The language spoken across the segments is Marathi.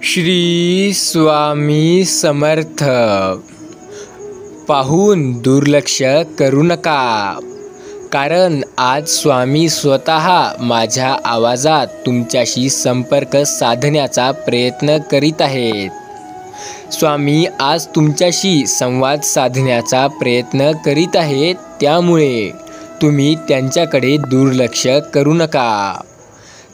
श्री स्वामी समर्थ. पाहून दुर्लक्ष करू नका, कारण आज स्वामी स्वतः माझ्या आवाजात तुमच्याशी संपर्क साधण्याचा प्रयत्न करीत आहेत. स्वामी आज तुमच्याशी संवाद साधण्याचा प्रयत्न करीत आहेत, त्यामुळे तुम्ही त्यांच्याकडे दुर्लक्ष करू नका.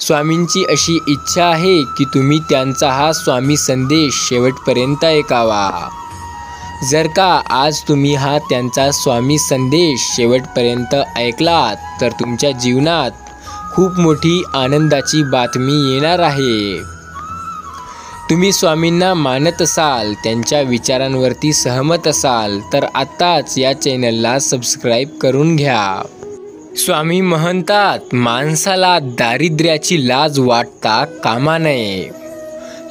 स्वामींची अशी इच्छा आहे की तुम्ही त्यांचा हा स्वामी संदेश शेवटपर्यंत ऐकावा. जर का आज तुम्ही हा त्यांचा स्वामी संदेश शेवटपर्यंत ऐकलात तर तुमच्या जीवनात खूप मोठी आनंदाची बातमी येणार आहे. तुम्ही स्वामींना मानत असाल, त्यांच्या विचारांवरती सहमत असाल तर आत्ताच या चॅनलला सबस्क्राईब करून घ्या. स्वामी म्हणतात, माणसाला दारिद्र्याची लाज वाटता कामा नये.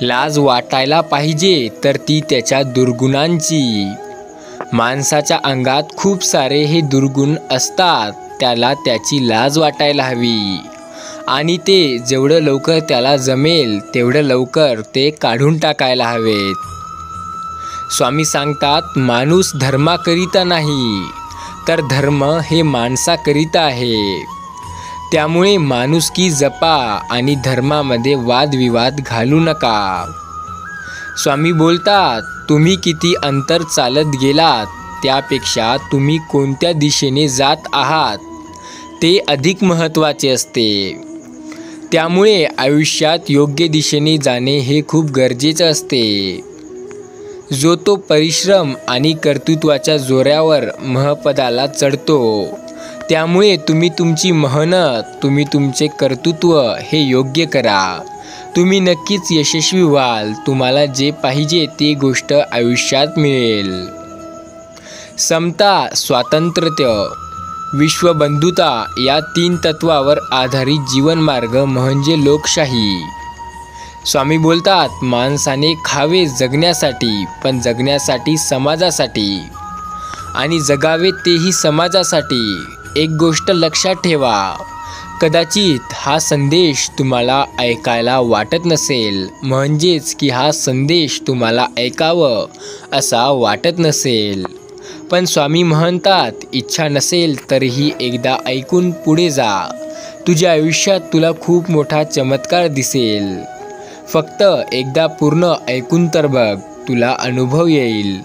लाज वाटायला पाहिजे तर ती त्याच्या दुर्गुणांची. माणसाच्या अंगात खूप सारे हे दुर्गुण असतात, त्याला त्याची लाज वाटायला हवी आणि ते जेवढं लवकर त्याला जमेल तेवढं लवकर ते काढून टाकायला हवेत. स्वामी सांगतात, माणूस धर्माकरिता नाही तर धर्म हे माणसाकरिता आहे. त्यामुळे माणुसकी जपा आणि धर्मामध्ये वादविवाद घालू नका. स्वामी बोलतात, तुम्ही किती अंतर चालत गेलात त्यापेक्षा तुम्ही कोणत्या दिशेने जात आहात ते अधिक महत्त्वाचे असते. त्यामुळे आयुष्यात योग्य दिशेने जाणे हे खूप गरजेचं असते. जो तो परिश्रम आणि कर्तृत्वाच्या जोरावर महपदाला चढतो. त्यामुळे तुम्ही तुमची मेहनत, तुम्ही तुमचे कर्तृत्व हे योग्य करा. तुम्ही नक्कीच यशस्वी व्हाल. तुम्हाला जे पाहिजे ते गोष्ट आयुष्यात मिळेल. समता, स्वातंत्र्य, विश्वबंधुता या 3 तत्वावर आधारित जीवनमार्ग म्हणजे लोकशाही. स्वामी बोलतात, माणसाने खावे जगण्यासाठी, पण जगण्यासाठी समाजासाठी आणि जगावे तेही समाजासाठी. एक गोष्ट लक्षात ठेवा, कदाचित हा संदेश तुम्हाला ऐकायला वाटत नसेल, म्हणजेच की हा संदेश तुम्हाला ऐकावं असा वाटत नसेल. पण स्वामी म्हणतात, इच्छा नसेल तरीही एकदा ऐकून पुढे जा. तुझ्या आयुष्यात तुला खूप मोठा चमत्कार दिसेल. फक्त एकदा पूर्ण ऐकून तर बघ, तुला अनुभव येईल.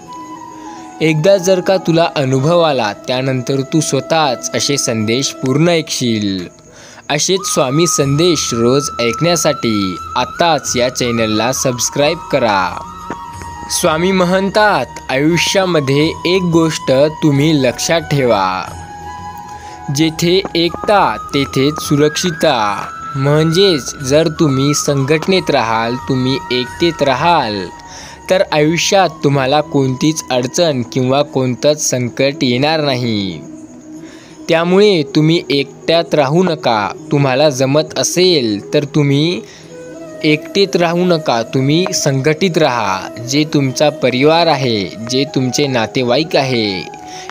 एकदा जर का तुला अनुभव आला त्यानंतर तू स्वतःच असे संदेश पूर्ण ऐकशील. असेच स्वामी संदेश रोज ऐकण्यासाठी आत्ताच या चॅनलला सबस्क्राईब करा. स्वामी म्हणतात, आयुष्यामध्ये एक गोष्ट तुम्ही लक्षात ठेवा, जेथे एकता तेथेच सुरक्षितता. म्हणजेच जर तुम्ही संघटनेत राहाल, तुम्ही एकतेत राहाल तर आयुष्यात तुम्हाला कोणतीच अडचण किंवा कोणतंच संकट येणार नाही. त्यामुळे तुम्ही एकट्यात राहू नका. तुम्हाला जमत असेल तर तुम्ही एकटेत राहू नका, तुम्ही संघटित राहा. जे तुमचा परिवार आहे, जे तुमचे नातेवाईक आहे,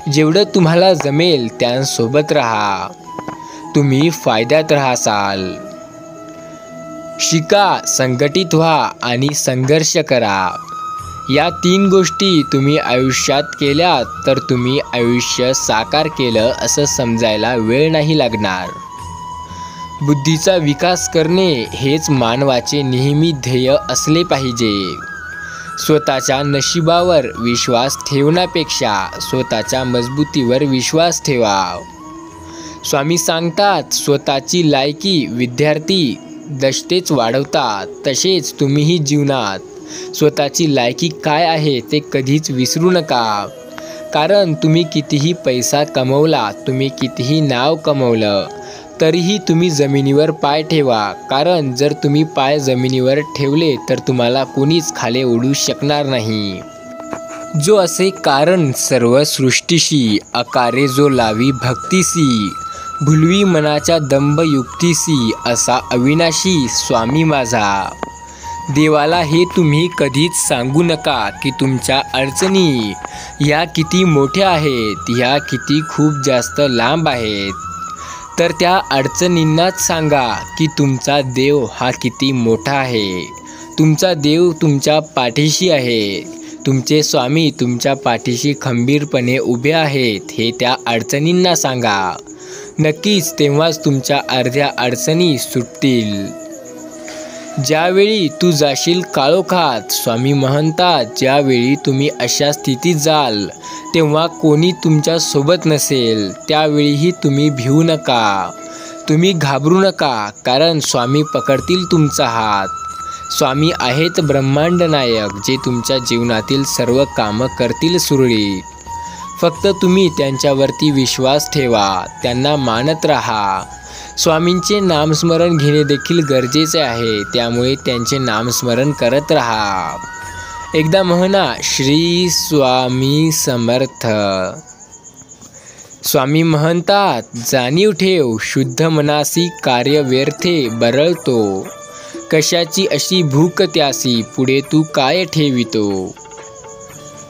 जेवढं तुम्हाला जमेल त्यांसोबत राहा. तुम्ही फायद्यात राहाल. शिका, संघटित व्हा आणि संघर्ष करा. या 3 गोष्टी तुम्ही आयुष्यात केल्यात तर तुम्ही आयुष्य साकार केलं असं समजायला वेळ नाही लागणार. बुद्धीचा विकास करणे हेच मानवाचे नेहमी ध्येय असले पाहिजे. स्वतःच्या नशिबावर विश्वास ठेवण्यापेक्षा स्वतःच्या मजबूतीवर विश्वास ठेवा. स्वामी सांगतात, स्वतःची लायकी विद्यार्थी दशतेच वाढवतात, तसेच तुम्हीही जीवनात स्वतःची लायकी काय आहे ते कधीच विसरू नका. कारण तुम्ही कितीही पैसा कमवला, तुम्ही कितीही नाव कमवलं तरीही तुम्ही जमिनीवर पाय ठेवा. कारण जर तुम्ही पाय जमिनीवर ठेवले तर तुम्हाला कोणीच खाली ओढू शकणार नाही. जो असे कारण सर्व सृष्टीशी, आकारे जो लावी भक्तीसी, भुलवी मनाच्या दंभ युक्तीसी, असा अविनाशी स्वामी माझा. देवाला हे तुम्ही कधीच सांगू नका की तुमच्या अडचणी ह्या किती मोठ्या आहेत, ह्या किती खूप जास्त लांब आहेत. तर त्या अडचणींनाच सांगा की तुमचा देव हा किती मोठा आहे. तुमचा देव तुमच्या पाठीशी आहे. तुमचे स्वामी तुमच्या पाठीशी खंबीरपणे उभे आहेत हे त्या अडचणींना सांगा. नक्कीच तेव्हाच तुमच्या अर्ध्या अडचणी सुटतील. ज्यावेळी तू जाशील काळोखात, स्वामी म्हणतात, ज्यावेळी तुम्ही अशा स्थितीत जाल तेव्हा कोणी तुमच्या सोबत नसेल, त्यावेळीही तुम्ही भिवू नका, तुम्ही घाबरू नका, कारण स्वामी पकडतील तुमचा हात. स्वामी आहेत ब्रह्मांड नायक, जे तुमच्या जीवनातील सर्व कामं करतील सुरळीत. फक्त तुम्ही त्यांच्यावरती विश्वास ठेवा, त्यांना मानत राहा. स्वामींचे नामस्मरण घेणे देखील गरजेचे आहे, त्यामुळे त्यांचे नामस्मरण करत राहा. एकदा म्हणा, श्री स्वामी समर्थ. स्वामी म्हणतात, जाणीव ठेव, शुद्ध मनासी कार्य व्यर्थे बरळतो. कशाची अशी भूक त्यासी, पुढे तू काय ठेवितो.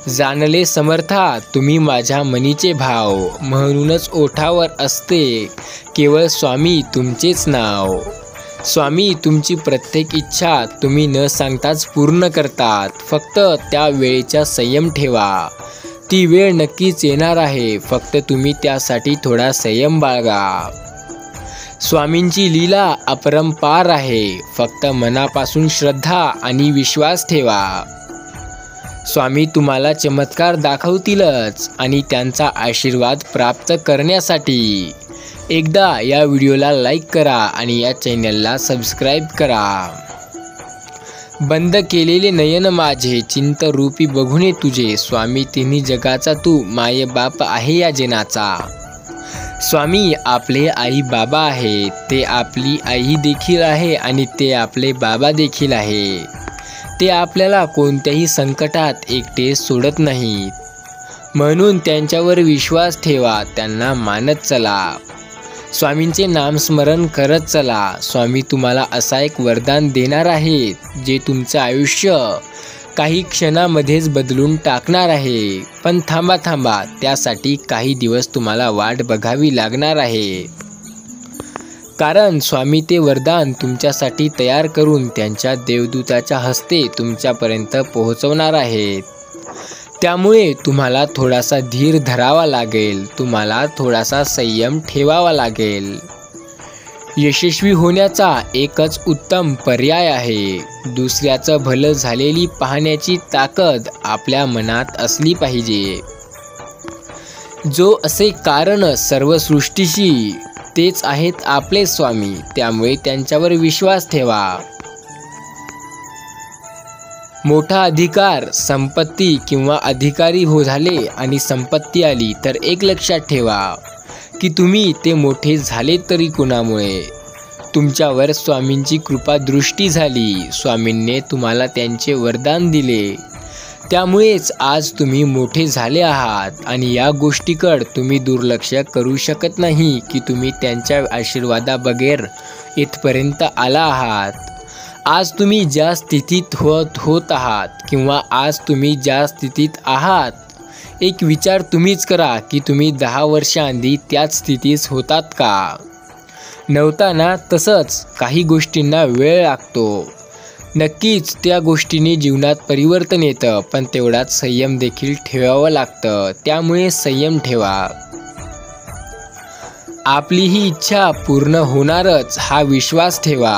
जाणले समर्था, तुम्ही माझ्या मनीचे भाव, म्हणूनच ओठावर असते केवळ स्वामी तुमचेच नाव. स्वामी तुमची प्रत्येक इच्छा तुम्ही न सांगताच पूर्ण करतात. फक्त त्या वेळेचा संयम ठेवा. ती वेळ नक्कीच येणार आहे, फक्त तुम्ही त्यासाठी थोडा संयम बाळगा. स्वामींची लीला अपरंपार आहे, फक्त मनापासून श्रद्धा आणि विश्वास ठेवा. स्वामी तुम्हाला चमत्कार दाखवतीलच, आणि त्यांचा आशीर्वाद प्राप्त करण्यासाठी एकदा या व्हिडिओला लाईक करा आणि या चॅनलला सबस्क्राईब करा. बंद केलेले नयन माझे, चिंतरूपी बघुने तुझे. स्वामी तिन्ही जगाचा तू, माय बाप आहे या जनाचा. स्वामी आपले आई बाबा आहेत, ते आपली आई देखील आहे आणि ते आपले बाबा देखील आहे. ते आपल्याला कोणत्याही संकटात एकटे सोडत नाहीत, म्हणून त्यांच्यावर विश्वास ठेवा, त्यांना मानत चला, स्वामींचे नामस्मरण करत चला. स्वामी तुम्हाला असा एक वरदान देणार आहेत, जे तुमचं आयुष्य काही क्षणामध्येच बदलून टाकणार आहे. पण थांबा, त्यासाठी काही दिवस तुम्हाला वाट बघावी लागणार आहे, कारण स्वामी ते वरदान तुमच्यासाठी तयार करून त्यांच्या देवदूताच्या हस्ते तुमच्यापर्यंत पोहोचवणार आहेत. त्यामुळे तुम्हाला थोडासा धीर धरावा लागेल, तुम्हाला थोडासा संयम ठेवावा लागेल. यशस्वी होण्याचा एकच उत्तम पर्याय आहे, दुसऱ्याचं भलं झालेली पाहण्याची ताकद आपल्या मनात असली पाहिजे. जो असे कारण सर्व सृष्टीशी, तेच आहेत आपले स्वामी, त्यामुळे त्यांच्यावर विश्वास ठेवा. मोठा अधिकार, संपत्ती किंवा अधिकारी झाले आणि संपत्ती आली तर एक लक्षात ठेवा की तुम्ही ते मोठे झाले तरी कुणामुळे. तुमच्यावर स्वामींची कृपा दृष्टी झाली, स्वामींनी तुम्हाला त्यांचे वरदान दिले, त्यामुळेच आज तुम्ही मोठे झाले आहात. आणि या गोष्टीकडे तुम्ही दुर्लक्ष करू शकत नाही की तुम्ही त्यांच्या आशीर्वादाबगैर इथपर्यंत आला आहात. आज तुम्ही ज्या स्थितीत होत आहात किंवा आज तुम्ही ज्या स्थितीत आहात, एक विचार तुम्हीच करा की तुम्ही 10 वर्षांआधी त्याच स्थितीत होतात का? नव्हता ना? तसंच काही गोष्टींना वेळ लागतो. नक्कीच त्या गोष्टींनी जीवनात परिवर्तन येतं, पण तेवढाच संयम देखील ठेवावं लागतं. त्यामुळे संयम ठेवा. आपली ही इच्छा पूर्ण होणारच हा विश्वास ठेवा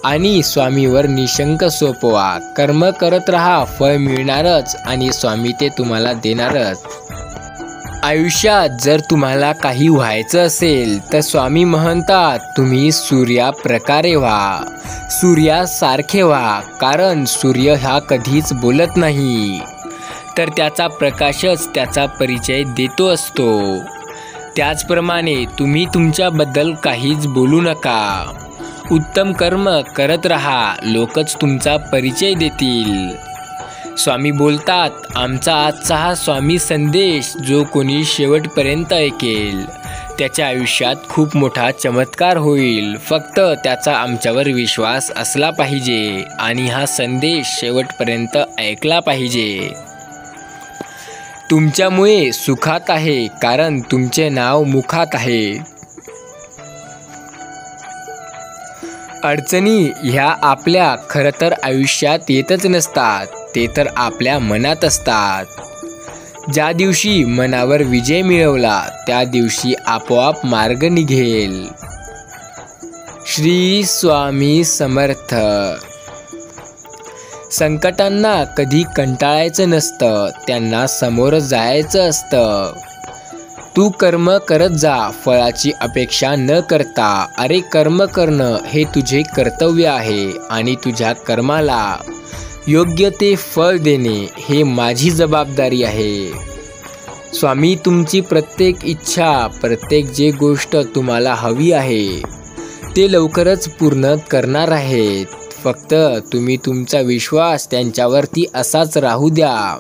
आणि स्वामीवर निशंक सोपवा. कर्म करत राहा, फळ मिळणारच आणि स्वामी ते तुम्हाला देणारच. आयुष्यात जर तुम्हाला काही व्हायचं असेल तर स्वामी म्हणतात, तुम्ही सूर्याप्रकारे व्हा, सूर्यासारखे व्हा, कारण सूर्य हा कधीच बोलत नाही, तर त्याचा प्रकाशच त्याचा परिचय देतो असतो. त्याचप्रमाणे तुम्ही तुमच्याबद्दल काहीच बोलू नका, उत्तम कर्म करत राहा, लोकच तुमचा परिचय देतील. स्वामी बोलतात, आमचा आजचा हा स्वामी संदेश जो कोणी शेवटपर्यंत ऐकेल त्याच्या आयुष्यात खूप मोठा चमत्कार होईल. फक्त त्याचा आमच्यावर विश्वास असला पाहिजे आणि हा संदेश शेवटपर्यंत ऐकला पाहिजे. तुमच्यामुळे सुखात आहे, कारण तुमचे नाव मुखात आहे. अडचणी ह्या आपल्या खरं तर आयुष्यात येतच नसतात, ते तर आपल्या मनात असतात। ज्या दिवशी मनावर विजय मिळवला त्या दिवशी आपोआप मार्ग निघेल। श्री स्वामी समर्थ। संकटांना कधी कंटाळायचं नसतं, त्यांना समोर जायचं असतं। तू कर्म करत जा फळाची अपेक्षा न करता। अरे कर्म करणं हे तुझे कर्तव्य आहे आणि तुझ्या कर्माला योग्य ते फळ देणे हे माझी जबाबदारी आहे। स्वामी तुमची प्रत्येक इच्छा, प्रत्येक जे गोष्ट तुम्हाला हवी आहे ते लवकरच पूर्ण करणार आहेत। फक्त तुम्ही तुमचा विश्वास त्यांच्यावरती असाच राहू द्या।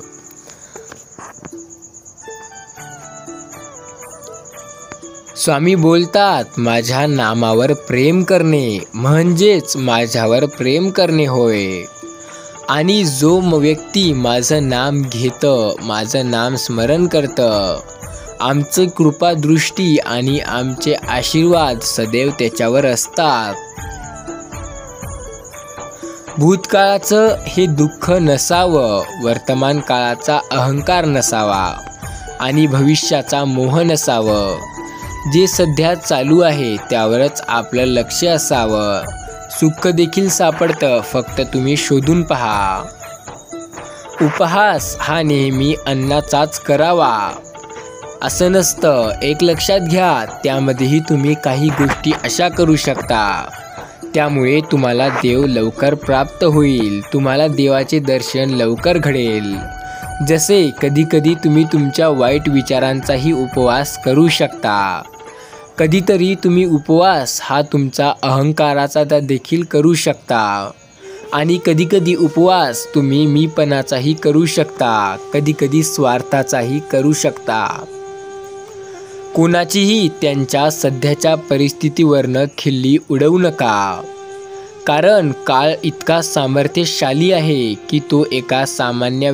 स्वामी बोलतात, माझ्या नामावर प्रेम करणे म्हणजेच माझ्यावर प्रेम करणे होय। आणि जो व्यक्ती माझं नाम घेतं, माझं नाम स्मरण करतं, आमची कृपादृष्टी आणि आमचे आशीर्वाद सदैव त्याच्यावर असतात। भूतकाळाचं हे दुःख नसावं, वर्तमान काळाचा अहंकार नसावा आणि भविष्याचा मोह नसावं। जे सध्या चालू आहे त्यावरच आपलं लक्ष असावं। सुख देखील सापडतं, फक्त तुम्ही शोधून पहा। उपहास हा नेहमी अन्नाचाच करावा असं नसतं, एक लक्षात घ्या। त्यामध्येही तुम्ही काही गोष्टी अशा करू शकता त्यामुळे तुम्हाला देव लवकर प्राप्त होईल, तुम्हाला देवाचे दर्शन लवकर घडेल। जसे कधीकधी तुम्ही तुमच्या वाईट विचारांचाही उपवास करू शकता, कधीतरी तुम्ही उपवास हा तुमचा अहंकाराचा देखील करू शकता आणि कधीकधी उपवास तुम्ही मीपणाचाही करू शकता, कधीकधी स्वार्थाचाही करू शकता। कोणाचीही त्यांच्या सध्याच्या परिस्थितीवरनं खिल्ली उडवू नका, कारण काळ इतका सामर्थ्यशाली आहे की तो एका सामान्य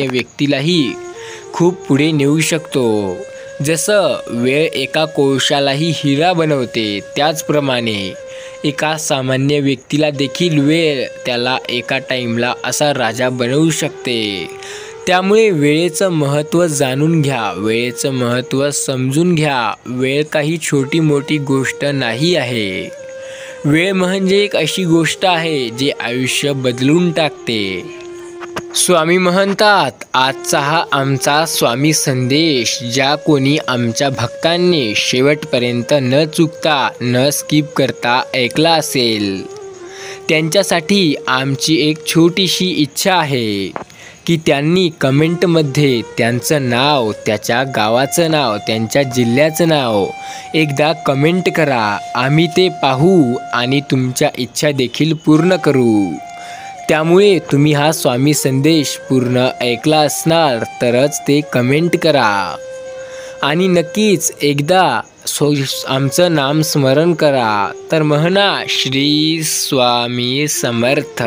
व्यक्तीलाही खूप पुढे नेऊ शकतो। जसं वेळ एका कोळशालाही हिरा बनवते, त्याचप्रमाणे एका सामान्य व्यक्तीला देखील वेळ त्याला एका टाईमला असा राजा बनवू शकते। त्यामुळे वेळेचं महत्त्व जाणून घ्या, वेळेचं महत्त्व समजून घ्या। वेळ काही छोटी मोठी गोष्ट नाही आहे, वेळ म्हणजे एक अशी गोष्ट आहे जी आयुष्य बदलून टाकते। स्वामी म्हणतात, आजचा हा आमचा स्वामी संदेश ज्या कोणी आमच्या भक्तांनी शेवटपर्यंत न चुकता न स्किप करता ऐकला असेल त्यांच्यासाठी आमची एक छोटीशी इच्छा आहे की त्यांनी कमेंटमध्ये त्यांचं नाव, त्याच्या गावाचं नाव, त्यांच्या जिल्ह्याचं नाव एकदा कमेंट करा। आम्ही ते पाहू आणि तुमच्या इच्छा देखील पूर्ण करू। त्यामुळे तुम्ही हा स्वामी संदेश पूर्ण ऐकला असणार तरच ते कमेंट करा आणि नक्कीच एकदा आमचं नाम स्मरण करा। तर म्हणा, श्री स्वामी समर्थ।